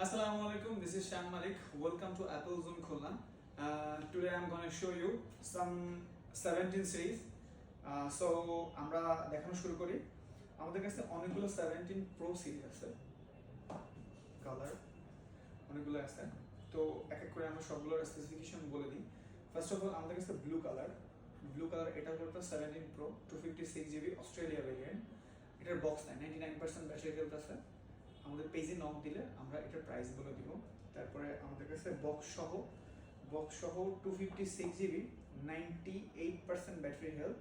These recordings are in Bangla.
Assalamualaikum, this is Sham Malik. Welcome to Apple Zoom Khulna. Today I'm going to show you some 17 series. So আমরা দেখানো শুরু করি। আমাদের কাছে অনেকগুলো 17 Pro সিরিজ আছে। কালার অনেকগুলো আছে। তো এক এক করে আমরা সবগুলোর স্পেসিফিকেশন বলে দিই। ফার্স্ট অফ অল আমাদের কাছে ব্লু কালার এটা হলো 17 Pro 256GB অস্ট্রেলিয়া ভেরিয়েন্ট। এটার বক্স নাই, 99% ব্যাটারি হেলথ আছে। আমাদের পেজে নক দিলে আমরা এটার প্রাইস বলে দিব। তারপরে আমাদের কাছে বক্স সহ 256GB 98% battery health,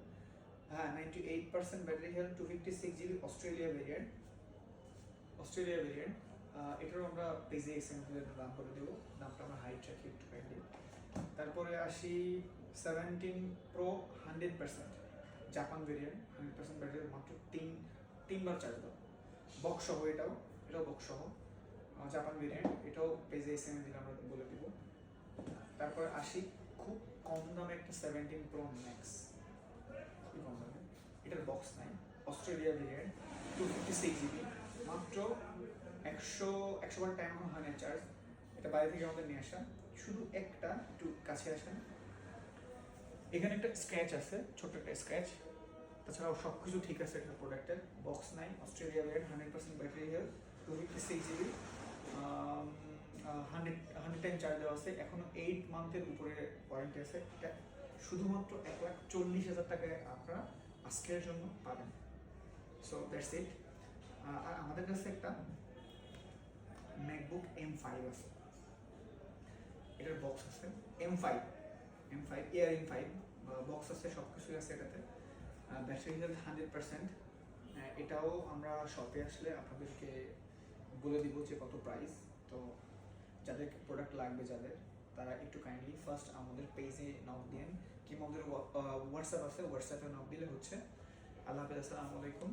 98% battery health, 256GB Australia variant. এটারও আমরা পেজে এক্সএমএল দাম করে দেবো, দামটা আমরা হাইট রাখি একটু কাইন্ডলি। তারপরে আসি 17 Pro 100% জাপান ভেরিয়েন্ট, 100% ব্যাটারি, মাত্র তিনবার চার্জ দাও। বক্স সহ এটাও বক্স সহ জাপান ভেরিয়েন্ট, এটাও পেজে এসএমএস দিলে আমরা বলে দিব। তারপর আসি খুব কম দামে একটা 17 Pro Max, খুবই কম দামে, এটার বক্স নাই, অস্ট্রেলিয়া ভেরিয়েন্ট, 256GB, মাত্র 100 টাইম এখন হয় না চার্জ। এটা বাইরে থেকে আমাদের নিয়ে আসা, শুধু একটা একটু কাছে আসেন, এখানে একটা স্ক্র্যাচ আছে, ছোট্ট একটা স্ক্র্যাচ, তাছাড়াও সব কিছু ঠিক আছে। একটা প্রোডাক্টের বক্স নাই, Australia variant, 100% battery health, 256GB, 100 time charge দেওয়া আছে, এখনো 8 মান্থের উপরে ওয়ারেন্টি আছে। এটা শুধুমাত্র 1,40,000 টাকায় আপনারা আজকের জন্য পাবেন। So that's it. আর আমাদের কাছে একটা ম্যাকবুক M5 আছে, এটার বক্স আছে, M5 এয়ার M5 বক্স আছে, সব কিছুই আছে এটাতে, ব্যাটারি হেলথ 100%। এটাও আমরা শপে আসলে আপনাদেরকে বলে দিব যে কত প্রাইস। তো যাদের প্রোডাক্ট লাগবে, তারা একটু কাইন্ডলি ফার্স্ট আমাদের পেজে নক দিন, কিংবা আমাদের হোয়াটসঅ্যাপ আছে, হোয়াটসঅ্যাপে নক দিলে হচ্ছে। আল্লাহ হাফেজ, আসসালামু আলাইকুম।